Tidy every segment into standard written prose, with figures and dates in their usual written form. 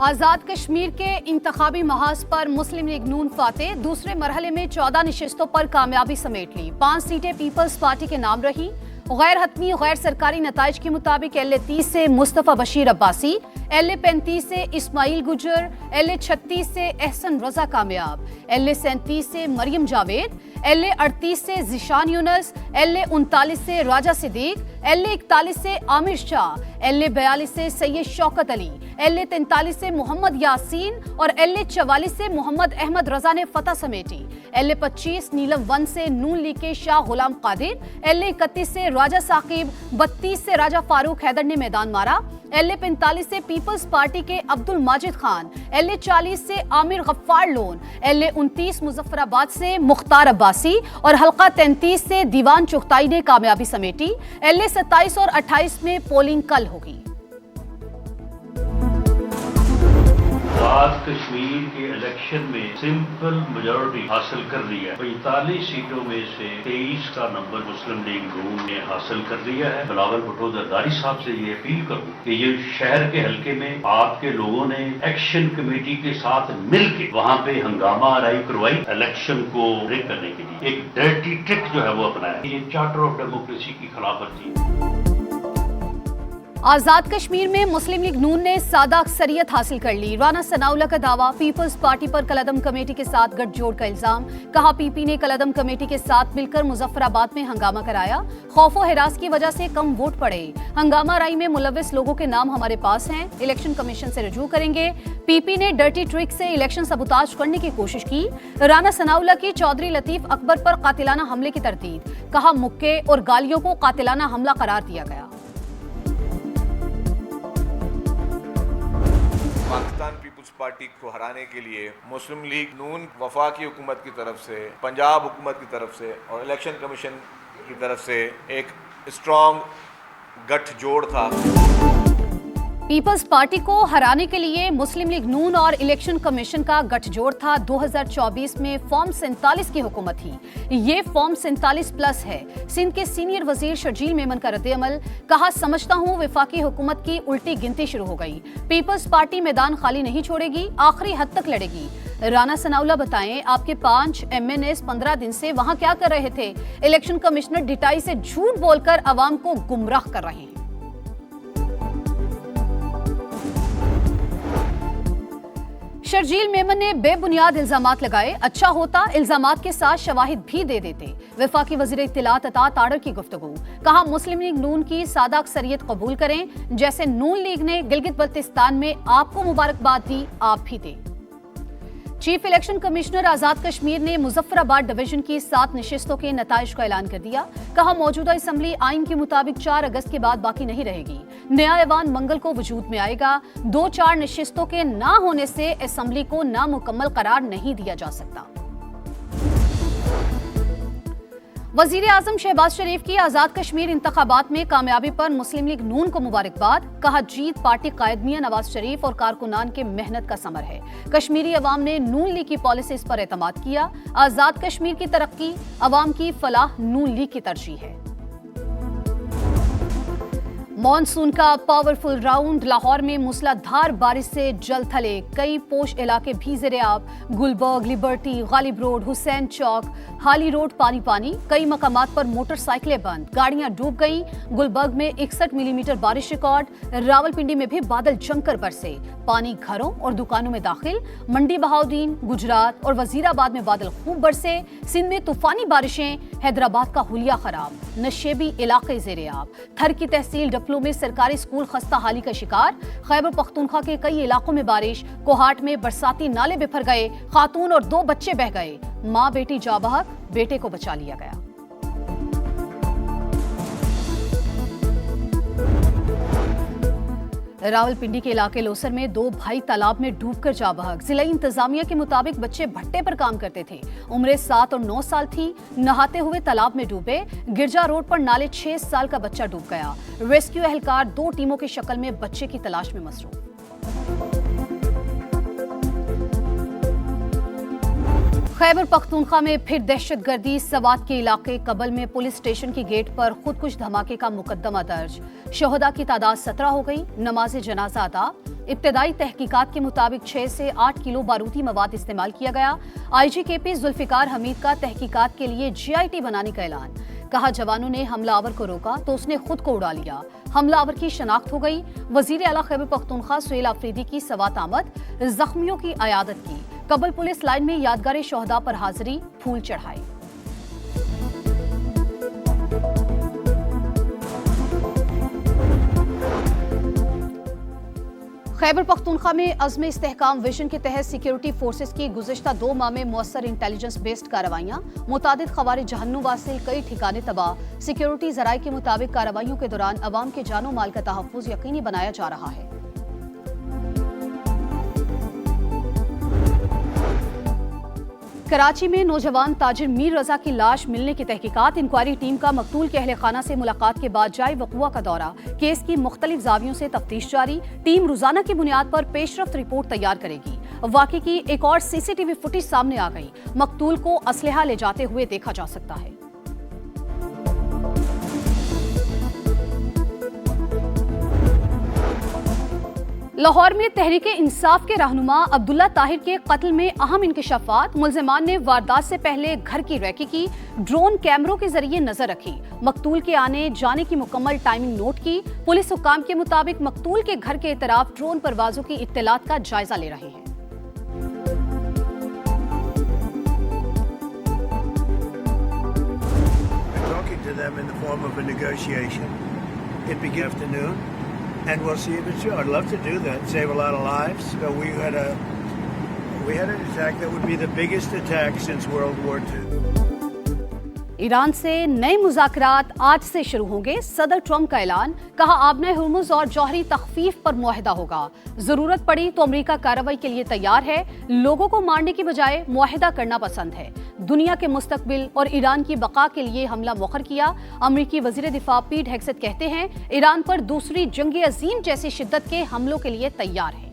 आज़ाद कश्मीर के इंतखाबी महाज पर मुस्लिम लीग नून फातेह, दूसरे मरहले में 14 नशिस्तों पर कामयाबी समेट ली। 5 सीटें पीपल्स पार्टी के नाम रही। गैर हतमी गैर सरकारी नताइज के मुताबिक LA 30 से मुस्तफ़ा बशीर अब्बासी, LA 35 से इस्माइल गुजर, LA 36 से एहसन रजा कामयाब, LA 37 से मरियम जावेद, LA 38 से ज़िशान यूनस, LA 39 से राजा सिद्दीक, LA 41 से आमिर शाह, LA 42 से सैयद शौकत अली, LA 43 से मोहम्मद यासीन और LA 44 से मोहम्मद अहमद रजा ने फतह समेटी। LA 25 नीलम 1 से नून लीग के शाह गुलाम कादिर, LA 31 से राजा साकिब, 32 से राजा फारूक हैदर ने मैदान मारा, LA 45 से पीपल्स पार्टी के अब्दुल माजिद खान, LA 40 से आमिर गफ्फार लोन, LA 29 मुजफ्फराबाद से मुख्तार अब्बासी और हल्का 33 से दीवान चुगताई ने कामयाबी समेटी। LA 27 और 28 में पोलिंग कल होगी। आज़ाद कश्मीर के इलेक्शन में सिंपल मेजॉरिटी हासिल कर ली है। 45 सीटों में से 23 का नंबर मुस्लिम लीग नून ने हासिल कर लिया है। बिलावल भुट्टो जरदारी साहब से ये अपील करूं कि ये शहर के हल्के में आपके लोगों ने एक्शन कमेटी के साथ मिलकर वहां पे हंगामा आराई करवाई, इलेक्शन को ब्रेक करने के लिए एक डर्टी ट्रिक जो है वो अपनाया। ये चार्टर ऑफ डेमोक्रेसी की खिलाफवर्जी है। आज़ाद कश्मीर में मुस्लिम लीग नून ने सादा अक्सरियत हासिल कर ली। राना सनाउल्लाह का दावा, पीपल्स पार्टी पर कलअदम कमेटी के साथ गठजोड़ का इल्जाम। कहा PP ने कलअदम कमेटी के साथ मिलकर मुजफ्फराबाद में हंगामा कराया। खौफो हिरास की वजह से कम वोट पड़े। हंगामा राई में मुलव्विस लोगों के नाम हमारे पास हैं, इलेक्शन कमीशन से रजू करेंगे। PP ने डर्टी ट्रिक से इलेक्शन सबूताज करने की कोशिश की। राना सनाउल्लाह की चौधरी लतीफ अकबर पर कातिलाना हमले की तरदीद। कहा मुक्के और गालियों को कातिलाना हमला करार दिया गया। पाकिस्तान पीपल्स पार्टी को हराने के लिए मुस्लिम लीग नून वफाकी हुकूमत की तरफ से, पंजाब हुकूमत की तरफ से और इलेक्शन कमीशन की तरफ से एक स्ट्रॉन्ग गठजोड़ था। पीपल्स पार्टी को हराने के लिए मुस्लिम लीग नून और इलेक्शन कमीशन का गठजोड़ था। 2024 में फॉर्म 47 की हुकूमत थी। ये फॉर्म 47+ है। सिंध के सीनियर वजीर शर्जील मेमन का रद्द-ए-अमल। कहा समझता हूं वफाकी हुकूमत की उल्टी गिनती शुरू हो गई। पीपल्स पार्टी मैदान खाली नहीं छोड़ेगी, आखिरी हद तक लड़ेगी। राना सनाउल्लाह बताएं, आपके 5 MNAs 15 दिन से वहां क्या कर रहे थे? इलेक्शन कमिश्नर डिटाई से झूठ बोलकर अवाम को गुमराह कर रहे हैं। शर्जील मेमन ने बेबुनियाद इल्जामात लगाए। अच्छा होता इल्जामात के साथ शवाहिद भी दे देते। वफाकी वजीर इत्तलात अता ताड़र की गुफ्तगू। कहा मुस्लिम लीग नून की सादा अक्सरियत कबूल करें, जैसे नून लीग ने गिलगित बल्तिस्तान में आपको मुबारकबाद दी, आप भी दें। Chief election commissioner Azad Kashmir ने मुजफ्फराबाद डिवीजन की 7 नशिस्तों के नताइज का ऐलान कर दिया। कहा मौजूदा असम्बली आइन के मुताबिक 4 अगस्त के बाद बाकी नहीं रहेगी। नया ऐवान मंगल को वजूद में आएगा। 2-4 नशिस्तों के ना होने से असम्बली को नामुकम्मल करार नहीं दिया जा सकता। वजीर आजम शहबाज शरीफ की आज़ाद कश्मीर इंतखाबात में कामयाबी पर मुस्लिम लीग नून को मुबारकबाद। कहा जीत पार्टी कायद मियां नवाज शरीफ और कारकुनान के मेहनत का समर है। कश्मीरी अवाम ने नून लीग की पॉलिसीज पर एतमाद किया। आज़ाद कश्मीर की तरक्की, अवाम की फलाह नून लीग की तरजीह है। मॉनसून का पावरफुल राउंड। लाहौर में मूसलाधार बारिश से जल थले, कई पोश इलाके भीगे आब। गुलबर्ग, लिबर्टी, गालिब रोड, हुसैन चौक, हाली रोड पानी पानी। कई मकामात पर मोटरसाइकिलें बंद, गाड़ियां डूब गईं। गुलबर्ग में 61 मिलीमीटर बारिश रिकॉर्ड। रावलपिंडी में भी बादल जमकर बरसे, पानी घरों और दुकानों में दाखिल। मंडी बहाउद्दीन, गुजरात और वजीराबाद में बादल खूब बरसे। सिंध में तूफानी बारिशें, हैदराबाद का हुलिया खराब। नशेबी इलाके ज़ेरे आब। थर की तहसील डपलो में सरकारी स्कूल खस्ता हाली का शिकार। खैबर पख्तूनख्वा के कई इलाकों में बारिश। कोहाट में बरसाती नाले बिफर गए, खातून और 2 बच्चे बह गए। मां बेटी जाबहक, बेटे को बचा लिया गया। रावलपिंडी के इलाके लोसर में 2 भाई तालाब में डूबकर जाबहक। जिला इंतजामिया के मुताबिक बच्चे भट्टे पर काम करते थे। उम्रें 7 और 9 साल थी। नहाते हुए तालाब में डूबे। गिरजा रोड पर नाले 6 साल का बच्चा डूब गया। रेस्क्यू एहलकार 2 टीमों की शक्ल में बच्चे की तलाश में मसरूफ। खैबर पख्तूनख्वा में फिर दहशतगर्दी। सवात के इलाके कबल में पुलिस स्टेशन की गेट पर खुदकुश धमाके का मुकदमा दर्ज। शहदा की तादाद 17 हो गई। नमाज जनाजा अदा। इब्तदाई तहकीकात के मुताबिक 6 से 8 किलो बारूदी मवाद इस्तेमाल किया गया। IGKP जुल्फिकार हमीद का तहकीकात के लिए GIT बनाने का ऐलान। कहा जवानों ने हमलावर को रोका तो उसने खुद को उड़ा लिया। हमलावर की शनाख्त हो गई। वजीर आला खैबर पख्तूनख्वा सुहेल आफरीदी की सवात आमद, जख्मियों की अयादत की। कबल पुलिस लाइन में यादगार शोहदा पर हाजिरी, फूल चढ़ाए। खैबर पख्तूनख्वा में अज़्म इस्तेहकाम विजन के तहत सिक्योरिटी फोर्सेस की गुज़िश्ता 2 माह में मौसर इंटेलिजेंस बेस्ड कार्रवाइयाँ, मुतादिद ख़वारिज जहन्नुम वासिल, कई ठिकाने तबाह। सिक्योरिटी ज़राए के मुताबिक कार्रवाइयों के दौरान अवाम के जानो माल का तहफ़्फ़ुज़ यकीनी बनाया जा रहा है। कराची में नौजवान ताजिर मीर रजा की लाश मिलने की तहकीकात। इंक्वायरी टीम का मकतूल के अहले खाना से मुलाकात के बाद जाए वक़ुआ का दौरा। केस की मुख्तलिफ ज़ावियों से तफ्तीश जारी। टीम रोजाना की बुनियाद पर पेशरफ्त रिपोर्ट तैयार करेगी। वाक़े की एक और CCTV फुटेज सामने आ गई। मकतूल को असलहा ले जाते हुए देखा जा सकता है। लाहौर में तहरीके इंसाफ के रहनुमा अब्दुल्ला ताहिर के कत्ल में अहम इंकशाफात। मुल्ज़िमान ने वारदात से पहले घर की रैकी की, ड्रोन कैमरों के जरिए नजर रखी। मकतूल के आने जाने की मुकम्मल टाइमिंग नोट की। पुलिस हुक्काम के मुताबिक मकतूल के घर के इतराफ ड्रोन परवाजों की इत्तलात का जायजा ले रहे हैं। And we'll see if it's true. I'd love to do that, save a lot of lives. But we had an attack that would be the biggest attack since World War II. Iran से नए मुज़ाकरात आज से शुरू होंगे। सदर Trump का ऐलान। कहा आबने हुर्मुज़ और जौहरी तख्फीफ पर मुआहिदा होगा। जरूरत पड़ी तो अमेरिका कार्रवाई के लिए तैयार है। लोगों को मारने की बजाय मुआहिदा करना पसंद है। दुनिया के मुस्तकबिल और ईरान की बका के लिए हमला मौखर किया। अमेरिकी वजीर दिफा पीट हेग्सेथ कहते हैं ईरान पर दूसरी जंग अजीम जैसी शिद्दत के हमलों के लिए तैयार है।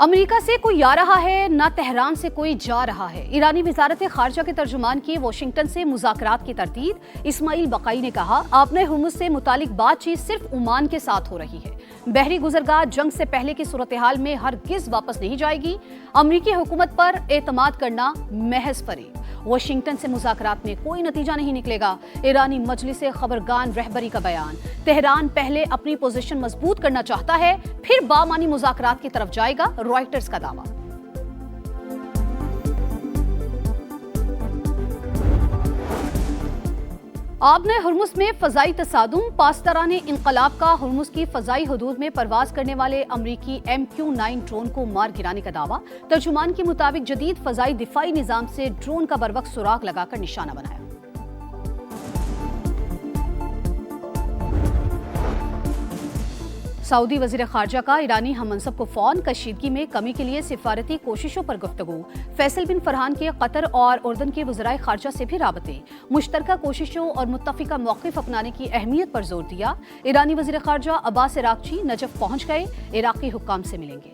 अमेरिका से कोई आ रहा है, ना तेहरान से कोई जा रहा है। ईरानी वजारत खारजा के तर्जुमान की वाशिंगटन से मुज़ाकरात की तरतीब। इस्माइल बकाई ने कहा आपने हुर्मुज़ से मुतालिक बातचीत सिर्फ ओमान के साथ हो रही है। बहरी गुजरगाह जंग से पहले की सूरत हाल में हरगिज वापस नहीं जाएगी। अमेरिकी हुकूमत पर एतमाद करना महज फरेब। वाशिंगटन से मुज़ाकरात में कोई नतीजा नहीं निकलेगा। ईरानी मजलिस खबरगान रहबरी का बयान। तेहरान पहले अपनी पोजीशन मजबूत करना चाहता है, फिर बामानी मुज़ाकरात की तरफ जाएगा। रॉयटर्स का दावा। आबने हुर्मुज़ में फ़ज़ाई तसादुम। पासदाराने इनकलाब का हुर्मुज़ की फ़ज़ाई हदूद में परवाज करने वाले अमरीकी MQ-9 ड्रोन को मार गिराने का दावा। तर्जुमान के मुताबिक जदीद फ़ज़ाई दिफाई निज़ाम से ड्रोन का बरवक्त सुराग लगाकर निशाना बनाया। सऊदी वज़ीर ख़ारजा का ईरानी हममनसब को फ़ोन। कशीदगी में कमी के लिए सिफारती कोशिशों पर गुफ्तगू। फैसल बिन फरहान के कतर और उर्दन के वज़राए ख़ारजा से भी राबते। मुश्तरका कोशिशों और मुत्तफ़िका मौक़िफ़ अपनाने की अहमियत पर जोर दिया। ईरानी वज़ीर ख़ारजा अब्बास इराक़ची नजफ़ पहुँच गए। इराक़ी हुक्काम से मिलेंगे।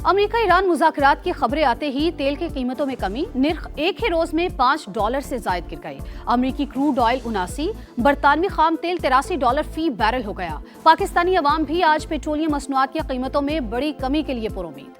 अमेरिका ईरान मुज़ाकरात की खबरें आते ही तेल की कीमतों में कमी। निर्ख एक ही रोज में $5 से जायद गिर गए। अमेरिकी क्रूड ऑयल 79, बरतानवी खाम तेल $83 फी बैरल हो गया। पाकिस्तानी अवाम भी आज पेट्रोलियम मसनूआत की कीमतों में बड़ी कमी के लिए पुरुमीद।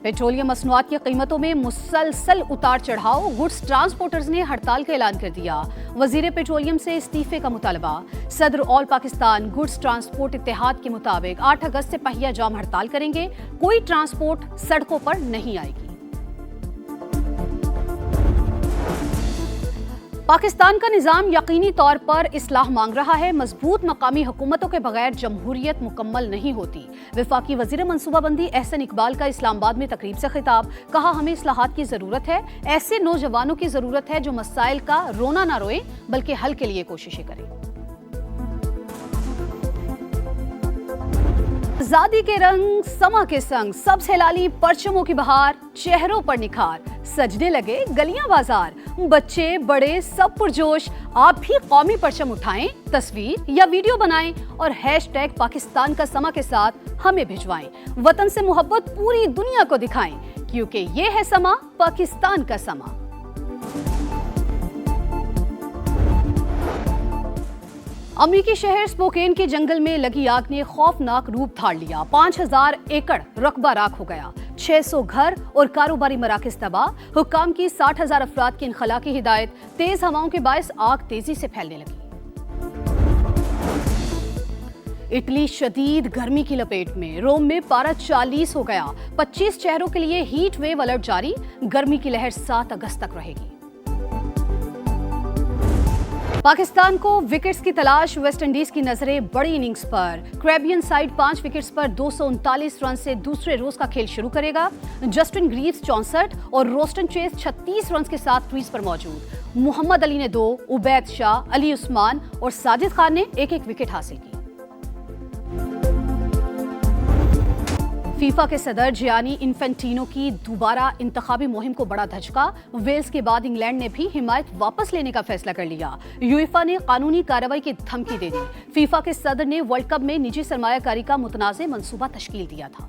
पेट्रोलियम मसनूआत की कीमतों में मुसलसल उतार चढ़ाव। गुड्स ट्रांसपोर्टर्स ने हड़ताल का ऐलान कर दिया। वजीर पेट्रोलियम से इस्तीफे का मुतालबा। सदर ऑल पाकिस्तान गुड्स ट्रांसपोर्ट इत्तेहाद के मुताबिक 8 अगस्त से पहिया जाम हड़ताल करेंगे। कोई ट्रांसपोर्ट सड़कों पर नहीं आएगी। पाकिस्तान का निज़ाम यकीनी तौर पर इस्लाह मांग रहा है। मजबूत मकामी हुकूमतों के बगैर जमहूरियत मुकम्मल नहीं होती। वफाकी वजीर मनसूबाबंदी एहसन इकबाल का इस्लामाबाद में तकरीब से खिताब। कहा हमें इस्लाहात की जरूरत है। ऐसे नौजवानों की जरूरत है जो मसाइल का रोना ना रोए बल्कि हल के लिए कोशिशें करें। आजादी के रंग समा के संग सबसे लाली परचमों की बहार, चेहरों पर निखार, सजने लगे गलियां बाजार। बच्चे बड़े सब पुरजोश, आप भी कौमी परचम उठाएं, तस्वीर या वीडियो बनाएं और हैशटैग पाकिस्तान का समा के साथ हमें भिजवाएं। वतन से मोहब्बत पूरी दुनिया को दिखाएं, क्योंकि ये है समा पाकिस्तान का समा। अमेरिकी शहर स्पोकेन के जंगल में लगी आग ने खौफनाक रूप धार लिया। 5000 एकड़ रकबा राख हो गया, 600 घर और कारोबारी मराकज तबाह। हुक्काम की 60,000 अफराद की इनखला की हिदायत। तेज हवाओं के बायस आग तेजी से फैलने लगी। इटली शदीद गर्मी की लपेट में, रोम में पारा 40 हो गया। 25 शहरों के लिए हीट वेव अलर्ट जारी। गर्मी की लहर 7 अगस्त तक रहेगी। पाकिस्तान को विकेट्स की तलाश, वेस्ट इंडीज की नजरें बड़ी इनिंग्स पर। कैरेबियन साइड 5 विकेट्स पर 239 रन से दूसरे रोज का खेल शुरू करेगा। जस्टिन ग्रीव्स 64 और रोस्टन चेस 36 रन के साथ क्रीज पर मौजूद। मोहम्मद अली ने 2, उबैद शाह, अली उस्मान और साजिद खान ने एक विकेट हासिल की। फीफा के सदर जियानी इन्फेंटिनो की दोबारा इंतखाबी मुहिम को बड़ा धचका। वेल्स के बाद इंग्लैंड ने भी हिमायत वापस लेने का फैसला कर लिया। यूएफए ने कानूनी कार्रवाई की धमकी दे दी। फीफा के सदर ने वर्ल्ड कप में निजी सरमायाकारी का मुतनाज़ मंसूबा तश्कील दिया था।